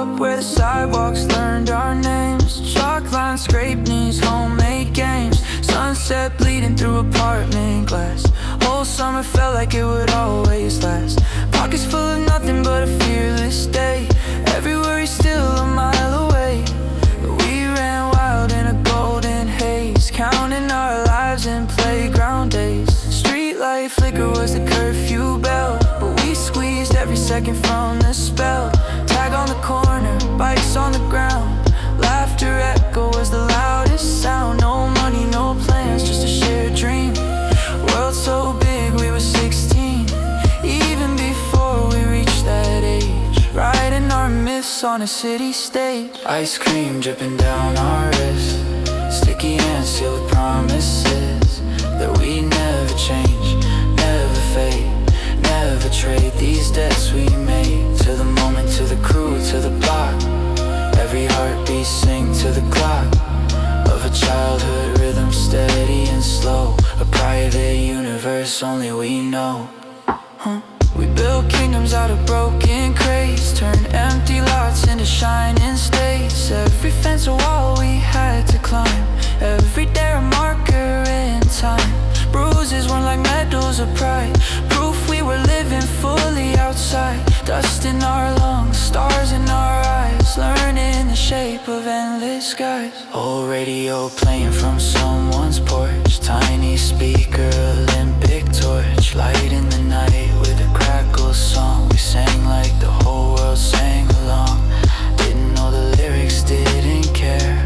up where the sidewalks learned our names. Chalk lines, scraped knees, homemade games. Sunset bleeding through apartment glass. Whole summer felt like it would always last. Pockets full of nothing but a fearless day. Every worry still a mile away. We ran wild in a golden haze, counting our lives in playground days. Streetlight flicker was the curfew bell, but we squeezed every second from the spell. Tag on the corner, bikes on the ground. Laughter echo was the loudest sound. No money, no plans, just a shared dream. World so big, we were 16. Even before we reached that age, writing our myths on a city stage. Ice cream dripping down our wrists, sticky hands sealed with promises that we never change, never fade, never trade. These debts we made, to the moment, to the crew, to the block. Every heartbeat sing to the clock of a childhood rhythm, steady and slow. A private universe only we know. We built kingdoms out of broken crates, turned empty lots into shining states. Every fence a wall we had to climb, every day a marker in time. Bruises weren't like medals of pride, proof we were living fully outside. Dust in our lungs, stars in our eyes, learning the shape of endless skies. Old radio playing from someone's porch, tiny speaker, Olympic torch. Light in the night with a crackle song. We sang like the whole world sang along. Didn't know the lyrics, didn't care.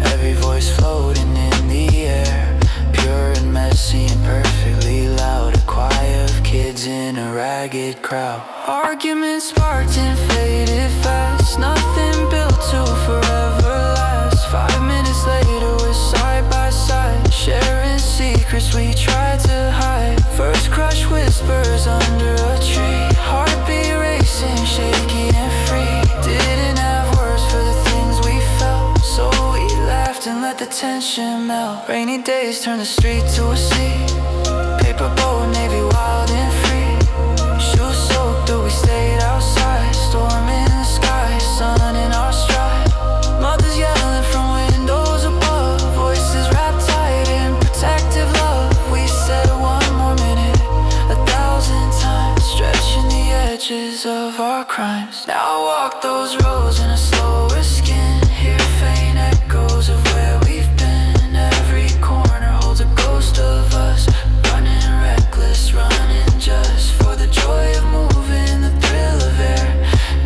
Every voice floating in the air, pure and messy and perfectly loud. A choir of kids in a ragged crowd. Arguments sparked and faded fast, nothing built to forever last. 5 minutes later we're side by side, sharing secrets we tried to hide. First crush whispers under a tree, heartbeat racing, shaky and free. Didn't have words for the things we felt, so we laughed and let the tension melt. Rainy days turned the street to a sea, paper boat, navy wild and free. Shoes soaked though we stayed outside, storm in the sky, sun in our stride. Mothers yelling from windows above, voices wrapped tight in protective love. We said one more minute 1,000 times, stretching the edges of our crimes. Now I walk those roads in a slower skin, hear faint echoes of where we've been. Every corner holds a ghost of us, running reckless, running just for the joy of moving, the thrill of air.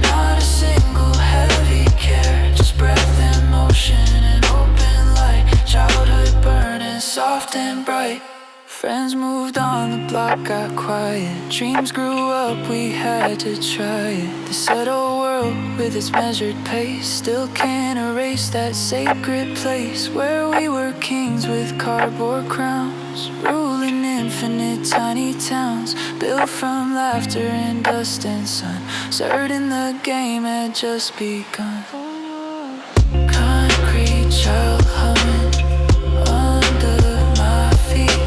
Not a single heavy care, just breath and motion and open light. Childhood burning soft and bright. Friends moved on, the block got quiet. Dreams grew up, we had to try it. The settled world with its measured pace still can't erase that sacred place where we were kings with cardboard crowns, ruling infinite tiny towns, built from laughter and dust and sun, certain the game had just begun. Concrete child humming under my feet,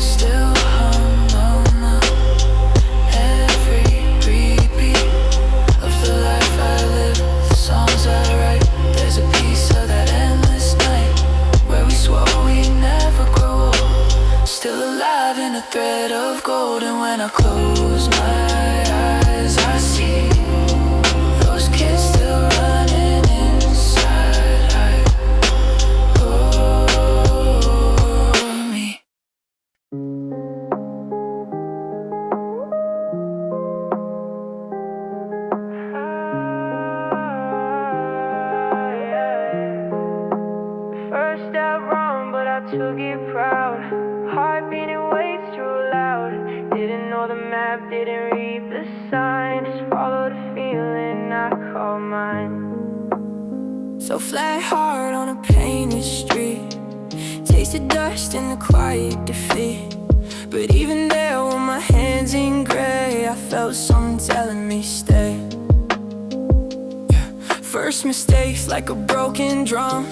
still hum on every repeat of the life I live, the songs I write. There's a piece of that endless night where we swore we'd never grow old, still alive in a thread of gold. And when I close my eyes, I see those kids still running inside. Me. First step wrong, but I took it proud. Heart beating way too loud. Didn't know the map, didn't read the sign. Just followed the feeling I call mine. So flat hard on a painted street, tasted dust in the quiet defeat. But even there with my hands in gray, I felt something telling me stay. First mistakes like a broken drum,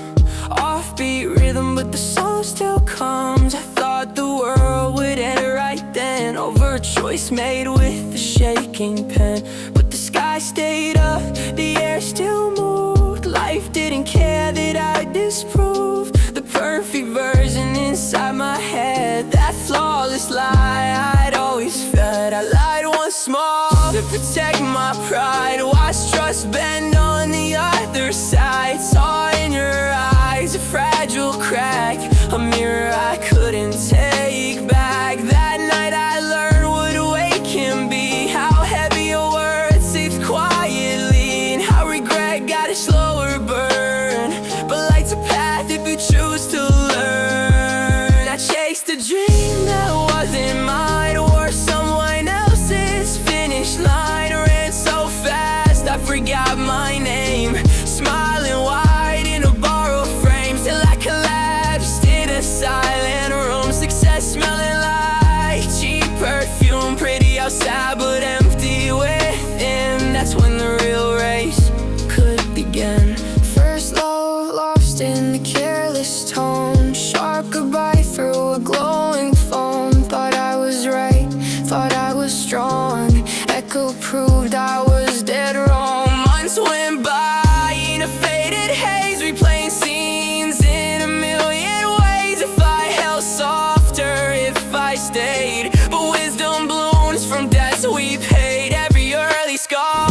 offbeat rhythm but the soul still comes. I thought the world would end right then, over a choice made with a shaking pen. But the sky stayed up, the air air still moved. Life didn't care that I disproved the perfect version inside my head. That flawless lie I'd always fed. I lied once more to protect my pride. Watched trust bend on the other side. Saw in your eyes a fragile crack, a mirror I couldn't take back. That night I learned what awake can be, how heavy a word sits quietly, and how regret got a slower burn. But light's a path if you choose to learn. I chased a dream that wasn't mine, or someone else's finish line. Ran so fast I forgot my name, smiling wide in a borrowed frame, till I collapsed in a silent room. Success smelling like cheap perfume, pretty outside but empty within. That's when the real race could begin. First love lost in the careless tone, sharp goodbye through a glowing phone. Thought I was right, thought I was strong, echo proved I was dead wrong. Months went by in a faded haze, replaying scenes in a million ways. If I held softer, if I stayed, but wisdom blooms from debts we paid. Every early scar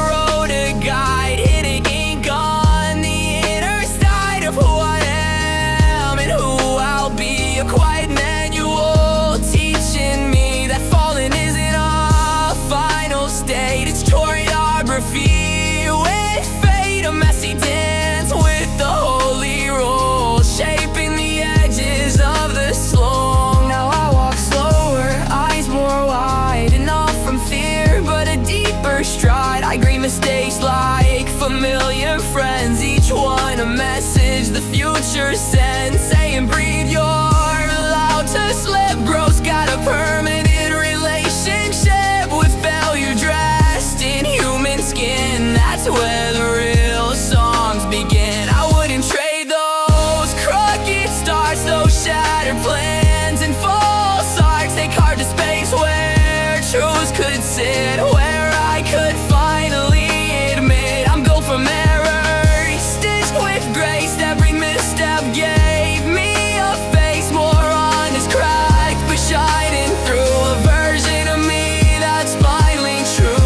wrote a guide, hitting ink on the inner side of who I am and who I'll be. A quiet manual teaching me that falling isn't a final state. It's choreography with fate, a messy dance with the holy roll, shaping the edges of the slow. Now I walk slower, eyes more wide, and not from fear but a deeper stride. I greet mistakes like familiar friends, each one a message the future sends, saying breathe, you're allowed to slip. Bro's got a permanent relationship with failure dressed in human skin. That's where the real songs begin. I wouldn't trade those crooked starts, those shattered plans and false arcs. They carved a space where truths could sit, where I could finally admit I'm built from error, stitched with grace. Every misstep gave me a face more honest, cracked but shining through, a version of me that's finally true.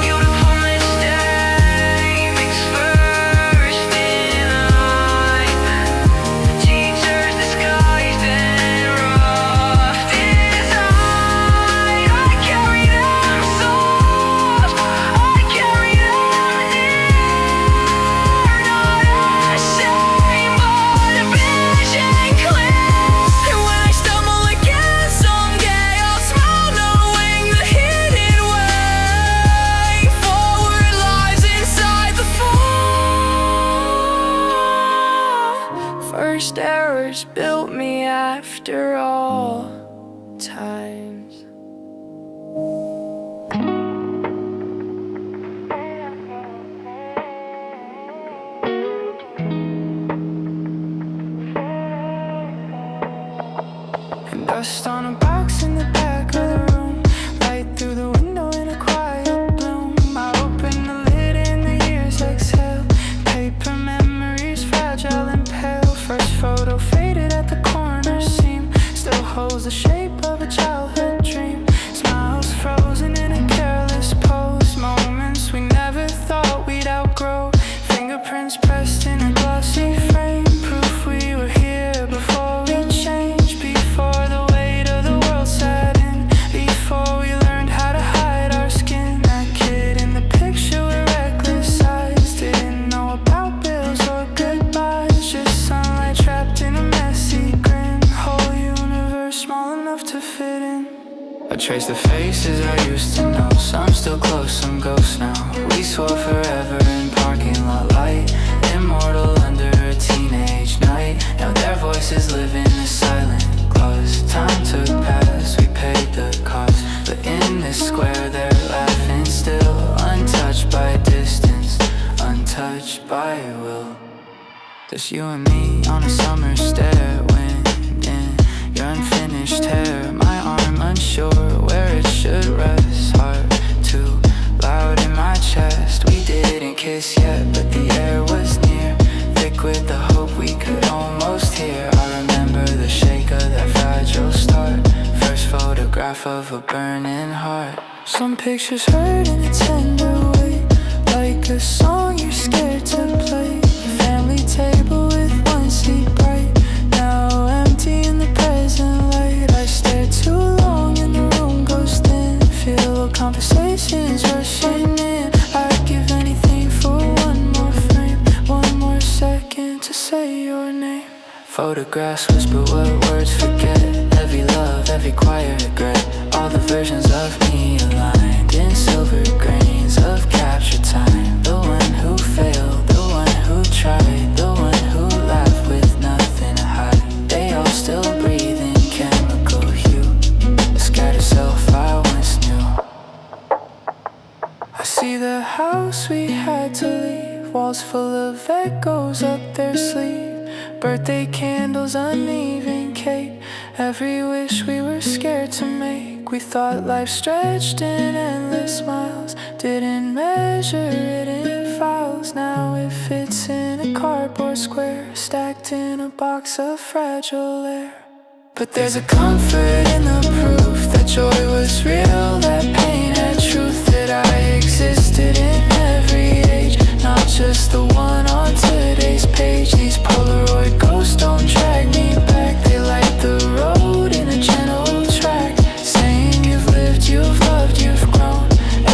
Beautiful mistakes first in life, teachers disguised in rough design. I carry them soft, I carry them near, not ashamed but a vision clear. And when I stumble again someday, I'll smile knowing the hidden way forward lies inside the fall. First errors built me after all times. And dust on a box in the back of the room, light through the window in a quiet bloom. I open the lid and the years exhale, paper memories fragile and pale. First photo faded at the corner seam, still holds the shape of a childhood dream. Smiles frozen in a careless pose, moments we never thought we'd outgrow. Fingerprints pressed in a glossy frame, proof we were here before we changed, before the weight of the world set in, before we learned how to hide our skin. That kid in the picture with reckless eyes didn't know about bills or goodbyes, just sunlight trapped in a messy grin, whole universe small enough to fit in. I trace the faces I used to know, some still close, some ghosts now. We swore forever in parking lot light, immortal under a teenage night. Now their voices live in a silent clause. Time took past, we paid the cost, but in this square they're laughing still, untouched by distance, untouched by will. Just you and me on a summer stair, wind in your unfinished hair. My arm unsure where it should rest, heart too loud photograph of a burning heart. Some pictures hurt in a tender way, like a song you're scared to play. A family table with one seat bright, now empty in the present light. I stare too long and the room goes thin, feel conversations rushing in. I'd give anything for one more frame, one more second to say your name. Photographs whisper what words forget, every love, every quiet regret. All the versions of me aligned in silver grains of captured time. The one who failed, the one who tried, the one who laughed with nothing to hide. They all still breathe in chemical hue, the scattered self I once knew. I see the house we had to leave, walls full of echoes up their sleeve. Birthday candles, uneven cake, every wish we were scared to make. We thought life stretched in endless miles, didn't measure it in files. Now it fits in a cardboard square, stacked in a box of fragile air. But there's a comfort in the proof that joy was real, that pain had truth, that I existed in every age, not just the one on today's page. These Polaroid ghosts don't drag me back, they light the road in a gentle track, saying you've lived, you've loved, you've grown.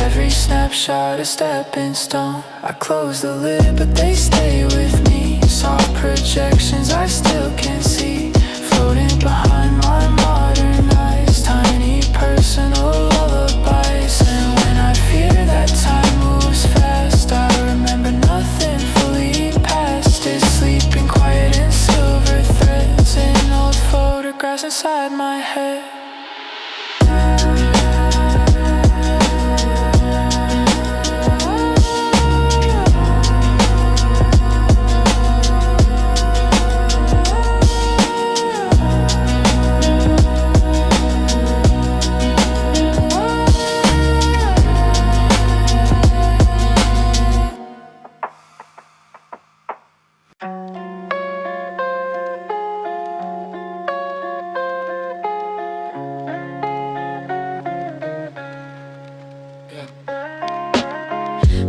Every snapshot a stepping stone. I close the lid but they stay with me, soft projections I still can see, floating behind my modern eyes, tiny personal lullabies. And when I fear that time moves fast, I remember nothing fully past. It's sleeping quiet in silver threads, in old photographs inside my head.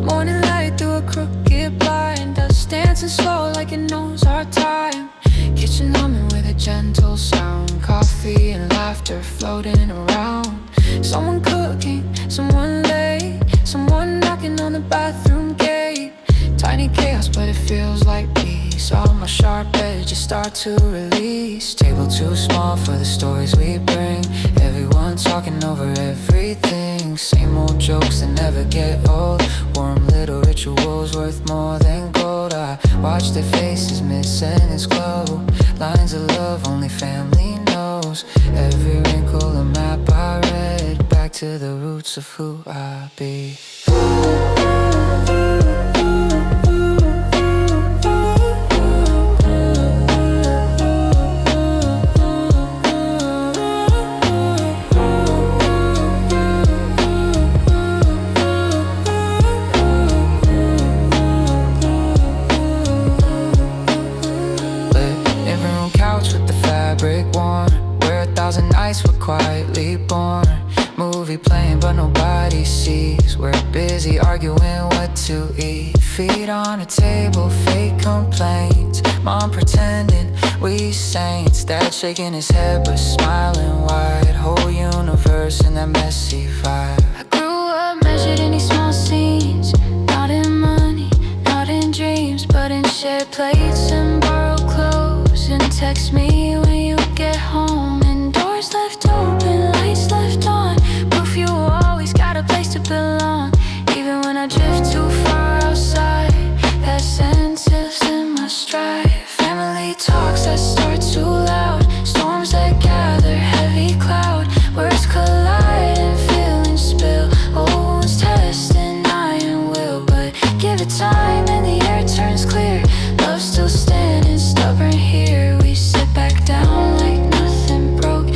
Morning light through a crooked blind, us dancing slow like it knows our time. Kitchen humming with a gentle sound, coffee and laughter floating around. Someone cooking, someone late, someone knocking on the bathroom gate. Tiny chaos but it feels like peace, all my sharp edges start to release. Table too small for the stories we bring, everyone talking over everything. Same old jokes that never get old, warm little rituals worth more than gold. I watch their faces missing its glow, lines of love only family knows. Every wrinkle a map I read, back to the roots of who I be. Nights were quietly born, movie playing but nobody sees. We're busy arguing what to eat, feet on a table, fake complaints, mom pretending we saints, dad shaking his head but smiling wide. Whole universe in that messy vibe. I grew up measured in these small scenes, not in money, not in dreams, but in shared plates and borrowed clothes. And text me when you get home, left open, lights left on, proof you always got a place to belong. Even when I drift too far outside, that sense is in my stride. Family talks that start too loud, storms that gather, heavy cloud, words collide and feelings spill. Old wounds testing iron will, but give it time and the air turns clear. Love still standing stubborn here, we sit back down like nothing broke,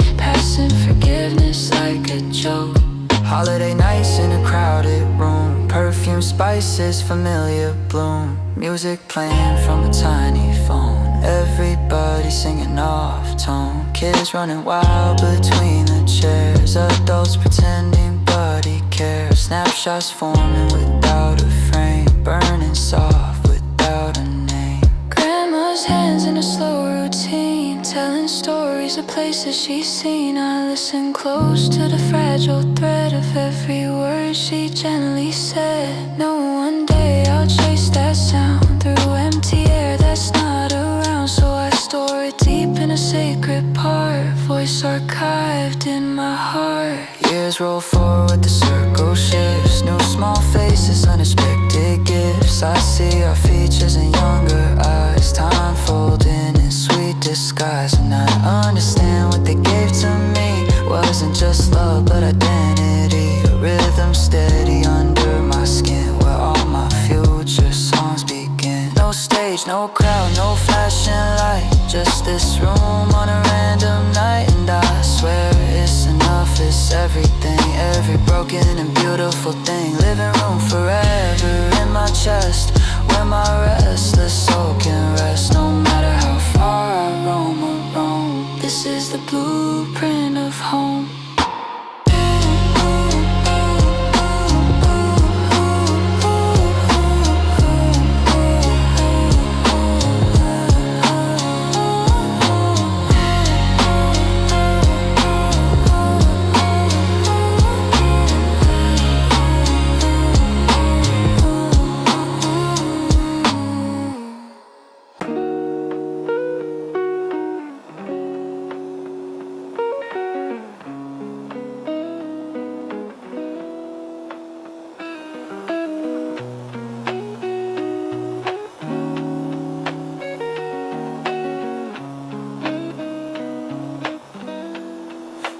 forgiveness like a joke. Holiday nights in a crowded room, perfume, spices, familiar bloom, music playing from a tiny phone, everybody singing off tone, kids running wild between the in chairs, adults pretending but he cares. Snapshots forming without a frame, burning soft without a name. Grandma's hands in a slow routine, telling stories of places she's seen. I listen close to the fragile thread of every word she gently said. No, one day I'll chase that sound through empty air that's not around. So I store it deep in a sacred part, voice archived in my heart. Years roll forward, the circle shifts, new small faces, unexpected gifts. I see our features in younger eyes, time folding in sweet disguise. And I understand what they gave to me wasn't just love but identity, a rhythm steady under my skin, where all my future songs begin. No stage, no crowd, no flashing light, just this room on a random night. And I swear it's enough, it's everything, every broken and beautiful thing. Living room forever in my chest, where my restless soul can rest. No matter how far I roam or roam, this is the blueprint of home.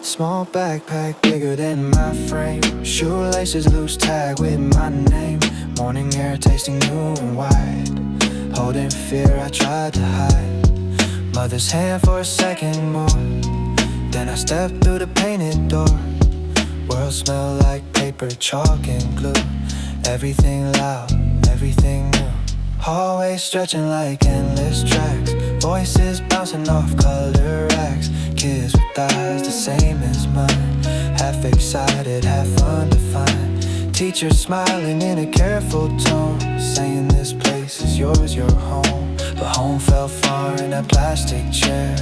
Small backpack bigger than my frame, shoelaces loose tag with my name. Morning air tasting new and wide, holding fear I tried to hide. Mother's hand for a second more, then I stepped through the painted door. World smell like paper, chalk and glue. Everything loud, everything new. Hallways stretching like endless tracks, voices bouncing off color racks. Kids with eyes the same as mine, half excited, half undefined. Teachers smiling in a careful tone, saying this place is yours, your home. But home felt far in a plastic chair,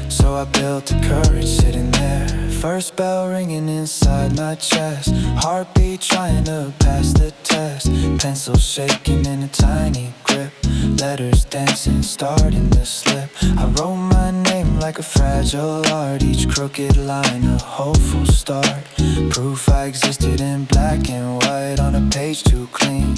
so I built the courage sitting there. First bell ringing inside my chest, heartbeat trying to pass the test. Pencil shaking in a tiny grip, letters dancing, starting to slip. I wrote my name like a fragile art, each crooked line a hopeful start. Proof I existed in black and white, on a page too clean,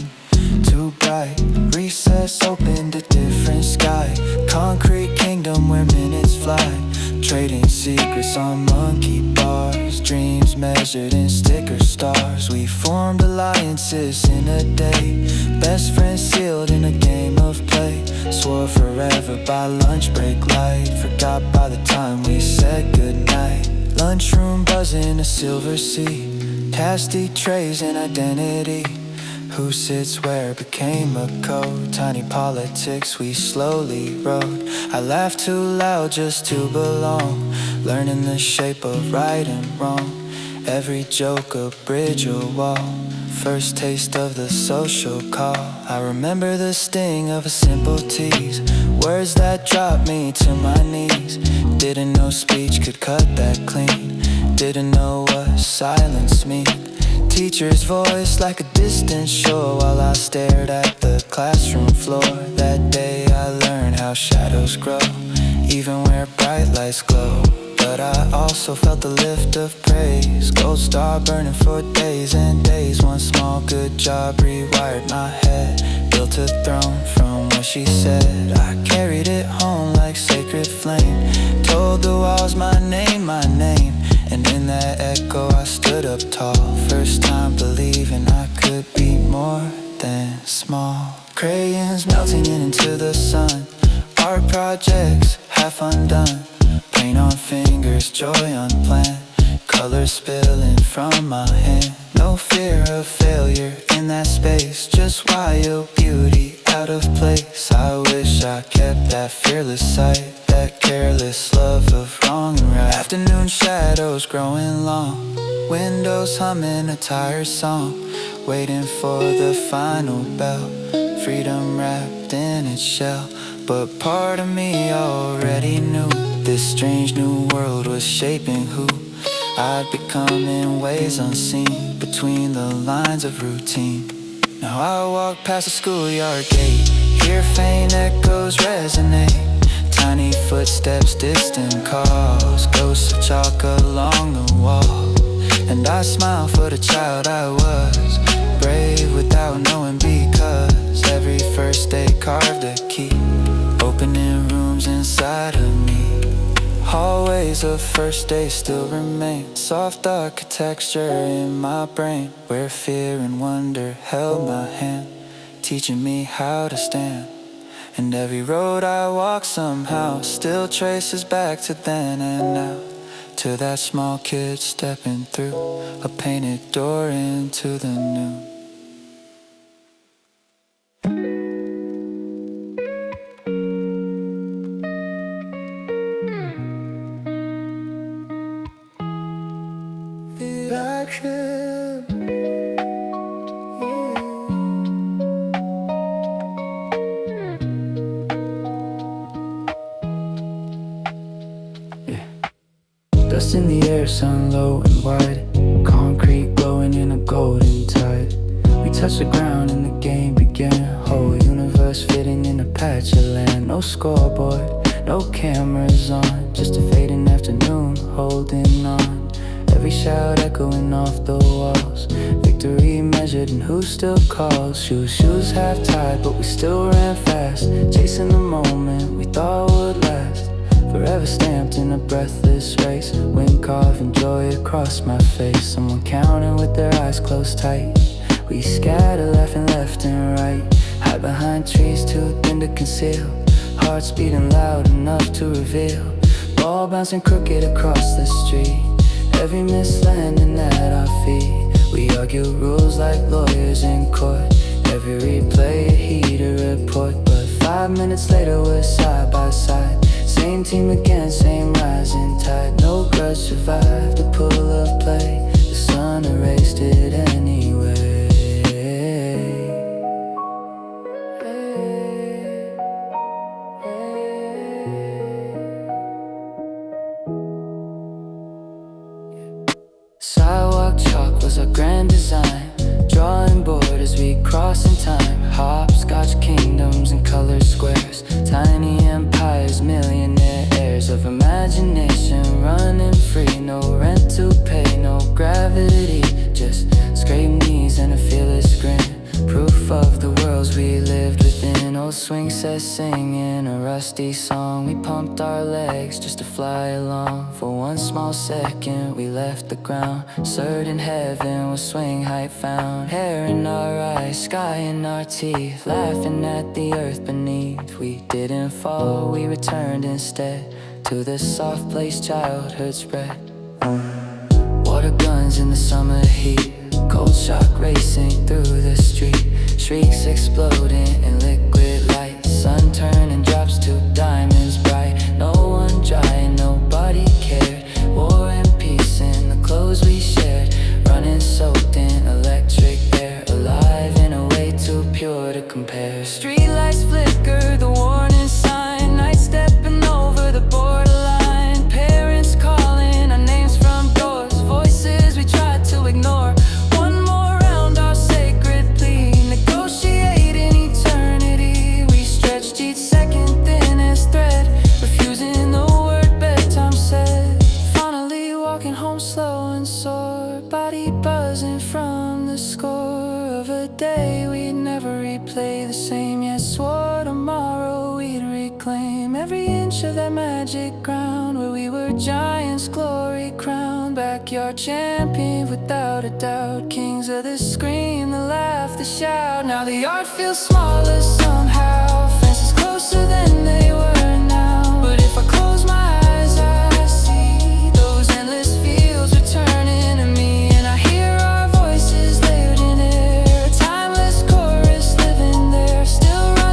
too bright. Recess opened a different sky, concrete kingdom where minutes fly. Trading secrets on monkey bars, dreams measured in sticker stars. We formed alliances in a day, best friends sealed in a game of play. Swore forever by lunch break light, forgot by the time we said goodnight. Lunchroom buzzing, a silver sea, tasty trays and identity. Who sits where became a code, tiny politics we slowly wrote. I laughed too loud just to belong, learning the shape of right and wrong. Every joke a bridge or wall, first taste of the social call. I remember the sting of a simple tease, words that dropped me to my knees. Didn't know speech could cut that clean, didn't know what silence meant. Teacher's voice like a distant shore, while I stared at the classroom floor. That day I learned how shadows grow, even where bright lights glow. But I also felt the lift of praise, gold star burning for days and days. One small good job rewired my head, built a throne from what she said. I carried it home like sacred flame, told the walls my name, my name. And in that echo I stood up tall, first time believing I could be more than small. Crayons melting into the sun, art projects half undone. Paint on fingers, joy unplanned, colors spilling from my hand. No fear of failure in that space, just wild beauty out of place. I wish I kept that fearless sight, that careless love of wrong and right. Afternoon shadows growing long, windows humming a tired song, waiting for the final bell, freedom wrapped in its shell. But part of me already knew this strange new world was shaping who I'd become in ways unseen, between the lines of routine. Now I walk past the schoolyard gate, hear faint echoes resonate, tiny footsteps, distant calls, ghosts of chalk along the wall. And I smile for the child I was, brave without knowing, because every first day carved a key, opening rooms inside of me. Hallways of first day still remain, soft architecture in my brain, where fear and wonder held my hand, teaching me how to stand. And every road I walk somehow still traces back to then and now, to that small kid stepping through a painted door into the new. Dust in the air, sun low and wide, concrete glowing in a golden tide. We touch the ground and the game began, whole universe fitting in a patch of land. No scoreboard, no cameras on, just a fading afternoon holding on. Every shout echoing off the walls, victory measured in who still calls. Shoes half tied, but we still ran fast, chasing the moment we thought would last, forever stamped in a breathless race. Wind carving joy across my face, someone counting with their eyes closed tight. We scatter, laughing left and right, hide behind trees too thin to conceal, hearts beating loud enough to reveal. Ball bouncing crooked across the street, every miss landing at our feet. We argue rules like lawyers in court, every replay a heated report. But 5 minutes later we're side by side, same team again, same rising tide. No grudge survived the pull of play, the sun erased it anyway. Sidewalk chalk was our grand design, drawing board as we cross in time. Hopscotch kingdoms and colored squares, tiny empires, millionaire heirs of imagination, running free. No rent to pay, no gravity, just scraped knees and a fearless grin, proof of the worlds we lived within. Old swing sets singing a rusty song, we pumped our legs just to fly along. For one small second we left the ground, certain heaven was swing height found. Hair in our eyes, sky in our teeth, laughing at the earth beneath. We didn't fall, we returned instead to the soft place childhood spread. Water guns in the summer heat, cold shock racing through the street, shrieks exploding in liquid light, sun turning drops to diamonds bright. No one dry, nobody cared, war and peace in the clothes we shared, running soaked in electric air, alive in a way too pure to compare. Streetlights flicker, the warning sign, night stepping over the borderline, parents calling our names from doors, voices we tried to ignore. One more round, our sacred plea, negotiating eternity. We stretched each second thin as thread, refusing the word bedtime said. Finally walking home slow and sore, body buzzing from the score of a day we'd never replay the same. Yet swore tomorrow we'd reclaim every inch of that magic ground, where we were giants, glory crowned, backyard champion without a doubt, kings of the scream, the laugh, the shout. Now the art feels smaller somehow, fences closer than they were now. But if I close my eyes I see those endless fields returning to me, and I hear our voices layered in air, a timeless chorus living there, still running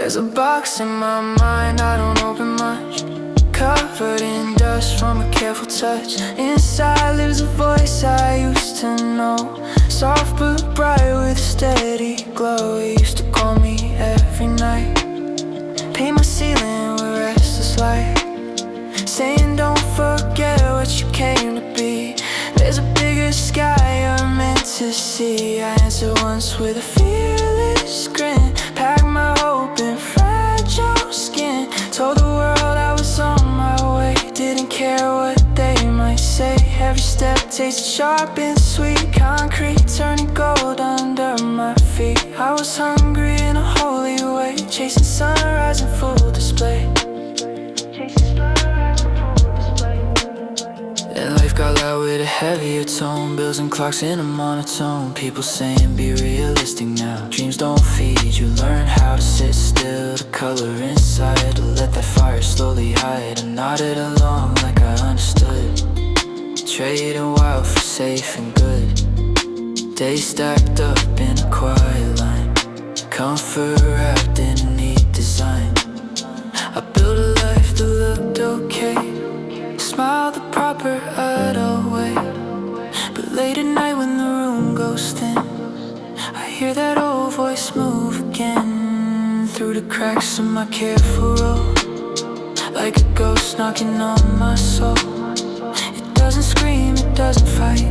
There's a box in my mind I don't open much, covered in dust from a careful touch. Inside lives a voice I used to know, soft but bright with a steady glow. It used to call me every night, paint my ceiling with restless light, saying don't forget what you came to be. There's a bigger sky you're meant to see. I answered once with a fearless grin, packed my hope in fragile skin, told the world I was on my way, didn't care what they might say. Every step tasted sharp and sweet, concrete turning gold under my feet. I was hungry in a holy way, chasing sunrise in full display. And life got loud with a heavier tone, bills and clocks in a monotone. People saying be realistic now, dreams don't feed you. Learn how to sit still, to color inside, to let that fire slowly hide. I nodded along like I understood, trading wild for safe and good. Days stacked up in a quiet line, comfort wrapped in a neat design. I built a life that looked okay, smiled the proper adult way. But late at night when the room goes thin, I hear that old voice move again, through the cracks of my careful road, like a ghost knocking on my soul. It doesn't scream, it doesn't fight,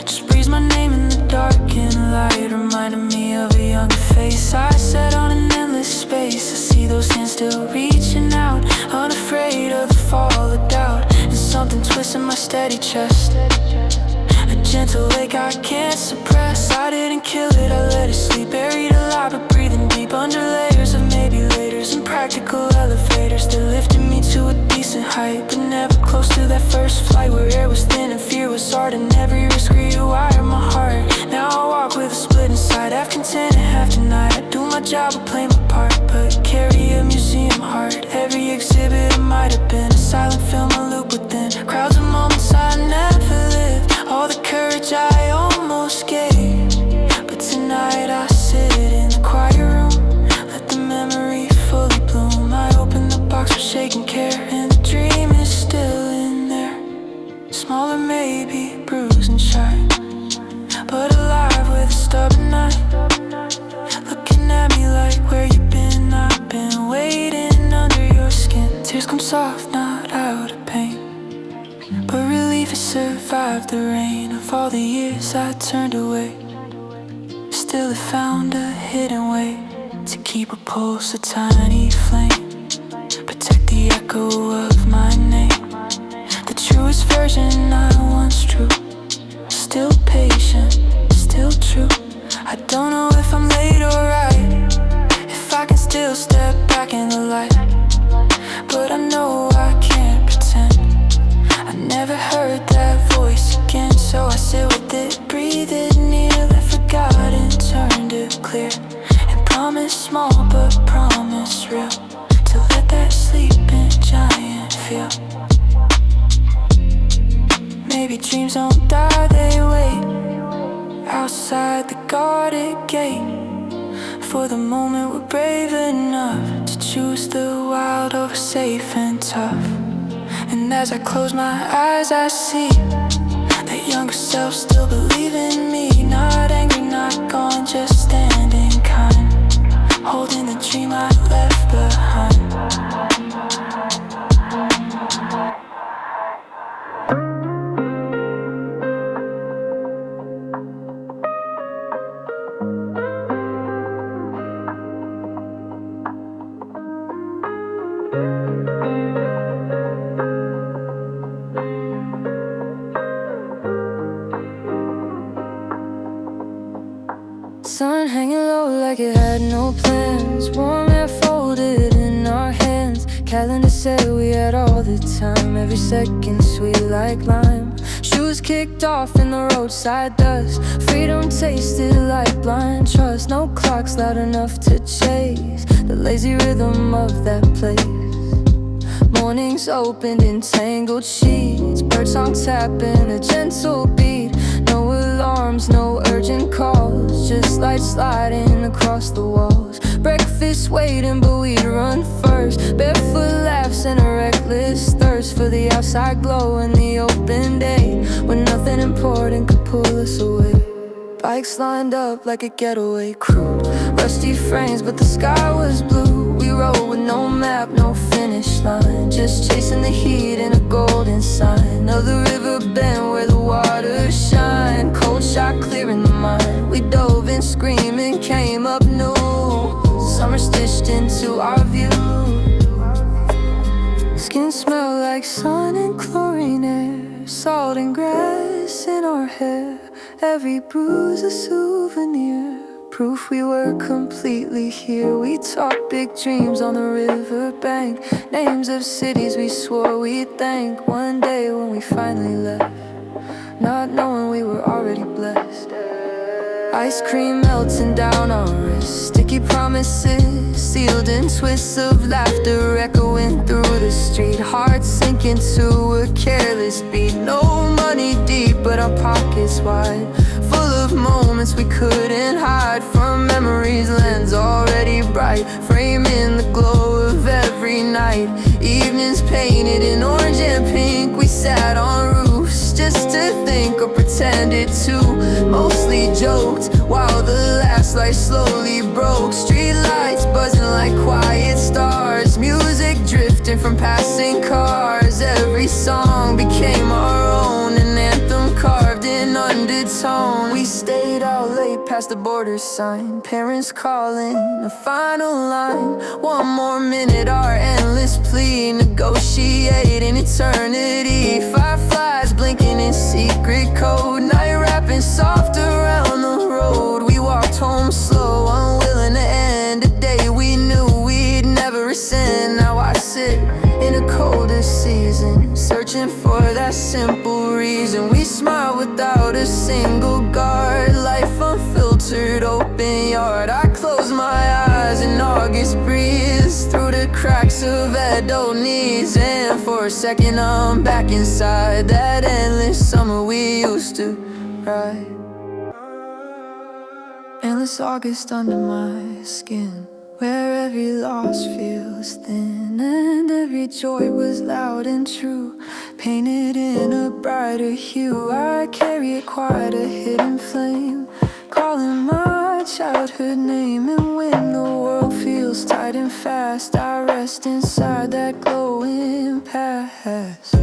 just breathes my name in the dark and light, reminding me of a younger face I set on an endless space. I see those hands still reaching out, unafraid of the fall of doubt, and something twisting my steady chest, a gentle ache I can't suppress. I didn't kill it, I let it sleep, buried alive but breathing deep under layers of maybe laters and practical elevators that lifted me to a decent height, but never close to that first flight where air was thin and fear was hard, and every risk rewired my heart. Now I walk with a split inside, half content and half denied. I do my job, I play my part, but carry a museum heart. Every exhibit it might have been a silent film I loop within, crowds of moments I never lived, all the courage I almost gave. But tonight I sit in the quiet room, let the memory fully bloom. I open the box with shaking care, and the dream is still in there, smaller maybe, bruised and shy, but alive with a stubborn eye, looking at me like where you been. I've been waiting under your skin. Tears come soft, not out of pain, but relief has survived the rain of all the years I turned away. Still it found a hidden way to keep a pulse, a tiny flame, protect the echo of my name, the truest version I once drew. Still patient, still true. I don't know if I'm late or right, if I can still step back in the light, but I know I can't pretend I never heard that voice again. So I sit with it, breathe it near, let forgotten turn to clear, and promise small but promise real, to let that sleeping giant feel. Maybe dreams don't die, they wait outside the guarded gate, for the moment we're brave enough to choose the wild over safe and tough. And as I close my eyes I see that younger self still believe in me, not angry, not gone, just standing kind, holding the dream I left behind. Sun hanging low like it had no plans, warm air folded in our hands. Calendar said we had all the time, every second sweet like lime. Shoes kicked off in the roadside dust, freedom tasted like blind trust. No clocks loud enough to chase the lazy rhythm of that place. Mornings opened in tangled sheets, birdsong tapping a gentle beat. No alarms, no urgent calls, just light sliding across the walls. Breakfast waiting, but we'd run first. Barefoot laughs and a reckless thirst for the outside glow and the open day, when nothing important could pull us away. Bikes lined up like a getaway crew, rusty frames but the sky was blue. We rode with no map, no finish line, just chasing the heat in a golden sign of the river bend where the waters shine. Cold shot clearing the mind, we dove in screaming, came up new. Summer stitched into our view. Skin smell like sun and chlorine air, salt and grass in our hair. Every bruise a souvenir, proof we were completely here. We talked big dreams on the riverbank, names of cities we swore we'd thank. One day when we finally left, not knowing we were already blessed. Ice cream melting down our wrists, sticky promises sealed in twists of laughter echoing through the street. Hearts sinking to a careless beat. No money deep, but our pockets wide, full of moments we couldn't hide from memories. Lens already bright, framing the glow of every night. Evenings painted in orange and pink, we sat on roofs just to think or pretended to. Mostly joked while the last light slowly broke. Street lights buzzing like quiet stars, music drifting from passing cars. Every song became our own, an anthem carved in undertone. We stayed out late past the border sign, parents calling a final line. One more minute, our endless plea, negotiating eternity. Fireflies blinking in secret code, night rapping soft around the road. We walked home slow, unwilling to end a day we knew we'd never rescind. Now I sit in a colder season, searching for that simple reason. We smile without a single guard, life unfiltered, open yard. I close my eyes in August breeze, through the cracks of adult knees. And for a second I'm back inside that endless summer we used to ride. Endless August under my skin, where every loss feels thin and every joy was loud and true, painted in a brighter hue. I carry it quite a hidden flame, calling my childhood name. And when the world feels tight and fast, I rest inside that glowing past.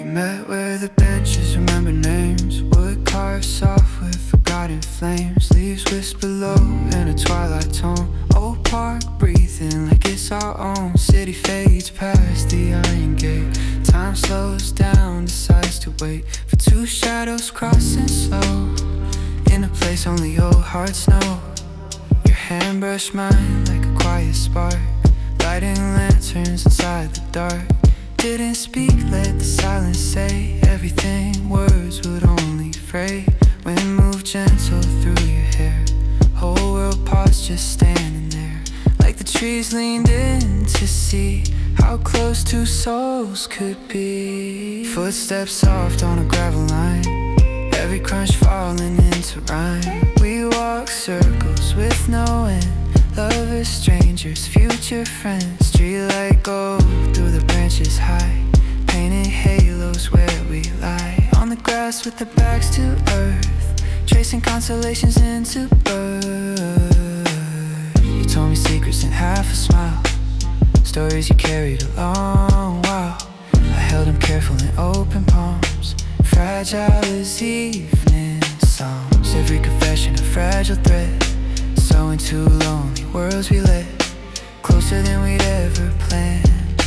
Met where the benches remember names, wood carved soft with forgotten flames. Leaves whisper low in a twilight tone. Old park breathing like it's our own. City fades past the iron gate. Time slows down, decides to wait for two shadows crossing slow, in a place only old hearts know. Your hand brushed mine like a quiet spark, lighting lanterns inside the dark. Didn't speak, let the silence say everything words would only fray. Wind moved gentle through your hair, whole world paused just standing there. Like the trees leaned in to see how close two souls could be. Footsteps soft on a gravel line, every crunch falling into rhyme. We walk circles with no end, lovers, strangers, future friends. Streetlight gold through the branches high, painted halos where we lie. On the grass with the backs to earth, tracing constellations into birth. You told me secrets in half a smile, stories you carried a long while. I held them careful in open palms, fragile as evening songs. Every confession a fragile thread, so into lonely worlds we led. Closer than we'd ever planned,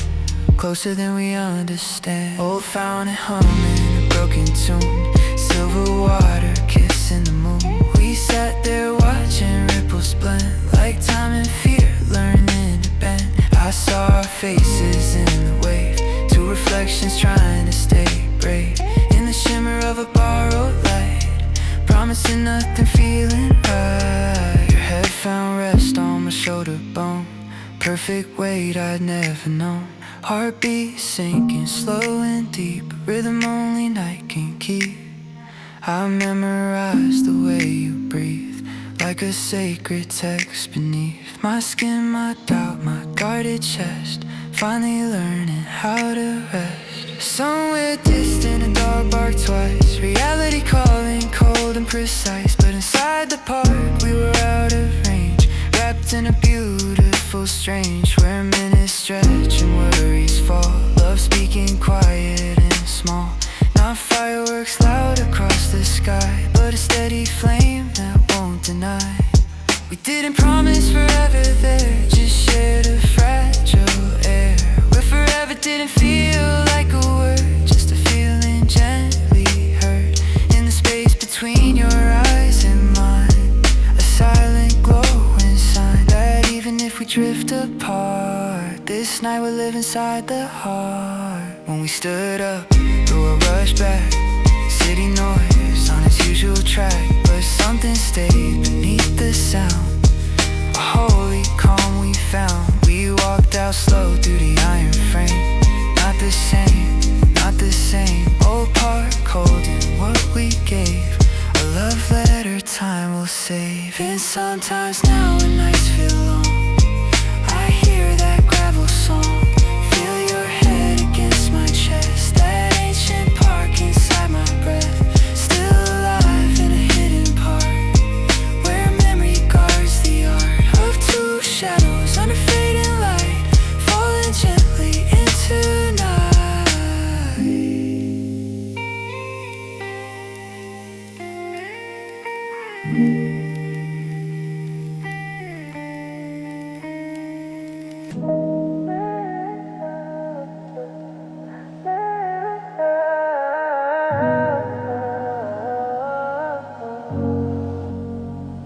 closer than we understand. Old fountain humming a broken tune, silver over water, kissing the moon. We sat there watching ripples blend, like time and fear learning to bend. I saw our faces in the wave, two reflections trying to stay brave, in the shimmer of a borrowed light, promising nothing, feeling right. Your head found rest on my shoulder bone, perfect weight I'd never known. Heartbeat sinking slow and deep, rhythm only night can keep. I memorized the way you breathe, like a sacred text beneath my skin, my doubt, my guarded chest, finally learning how to rest. Somewhere distant, a dog barked twice, reality calling, cold and precise. But inside the park, we were out of range, wrapped in a beautiful strange, where minutes stretch and worries fall, love speaking quiet and small. Not fireworks loud across the sky, but a steady flame that won't deny. We didn't promise forever there, just shared a fragile air, where forever didn't feel like a word, just a feeling gently heard, in the space between your eyes and mine, a silent glowing sign that even if we drift apart, this night we'll live inside the heart. When we stood up, through a rush back, city noise on its usual track, but something stayed beneath the sound, a holy calm we found. We walked out slow through the iron frame, not the same, not the same. Old park holding what we gave, a love letter time will save. And sometimes now when nights feel long, I hear that gravel song, feel your head against my chest, that ancient park inside my breath, still alive in a hidden part, where memory guards the art of two shadows under fading light, falling gently into night.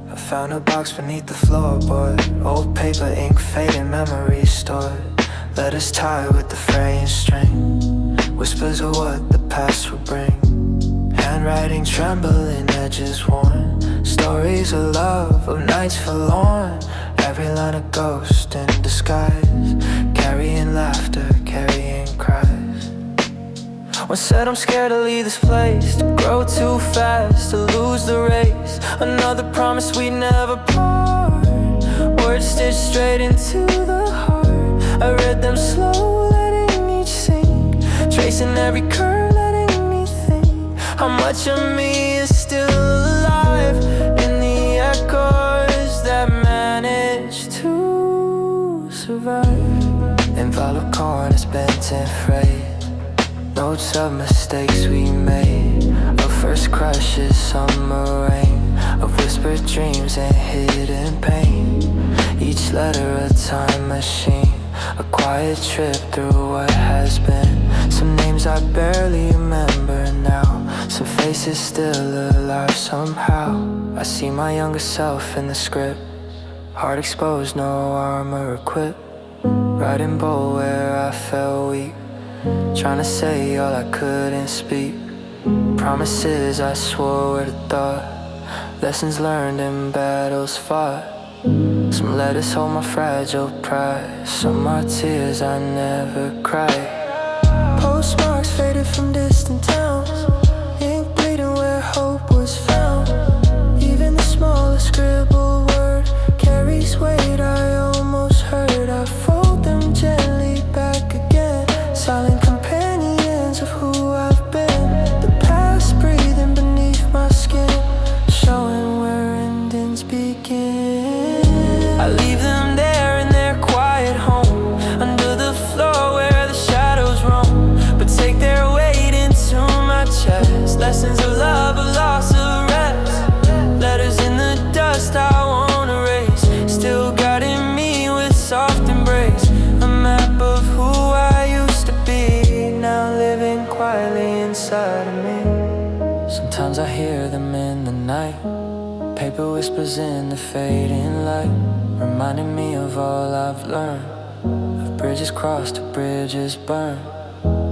I found a box beneath the floorboard, old paper, ink, fading memories stored, letters tied with the fraying string, whispers of what the past would bring, handwriting trembling, edges worn, stories of love, of nights forlorn, every line a ghost in disguise, carrying laughter, carrying cries. One said I'm scared to leave this place, to grow too fast, to lose the race, another promise we'd never part, words stitched straight into the heart. I read them slow, letting each sink, tracing every curve, letting me think how much of me is still alive in the echoes that manage to survive. Enveloped corners bent and frayed, notes of mistakes we made, of first crushes, summer rain, of whispered dreams and hidden pain. Each letter a time machine, a quiet trip through what has been. Some names I barely remember now, some faces still alive somehow. I see my younger self in the script, heart exposed, no armor equipped, writing bold where I felt weak, trying to say all I couldn't speak, promises I swore were the thought, lessons learned in battles fought. Some letters hold my fragile pride, some are tears I never cried. Postmarks faded from distant towns, ink bleeding where hope was found. Even the smallest scribbled word carries weight I almost heard. I fold them gently back again, silent companions of who I've been. The past breathing beneath my skin, showing where endings begin. I leave them there in their quiet home, under the floor where the shadows roam, but take their weight into my paper whispers in the fading light, reminding me of all I've learned, of bridges crossed to bridges burned,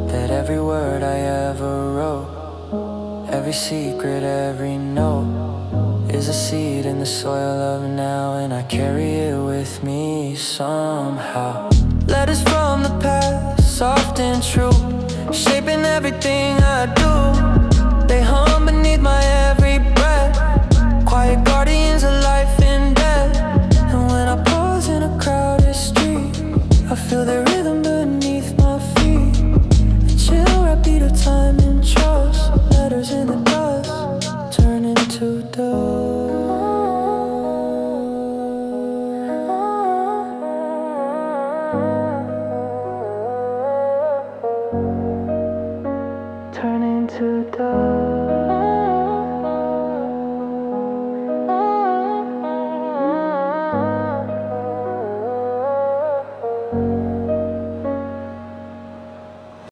that every word I ever wrote, every secret, every note, is a seed in the soil of now, and I carry it with me somehow. Letters from the past, soft and true, shaping everything I do. They hum beneath my every breath, quiet guardians of life and death. And when I pause in a crowded street, I feel the rhythm beneath my feet, the chill rap beat of time and trust. Letters in the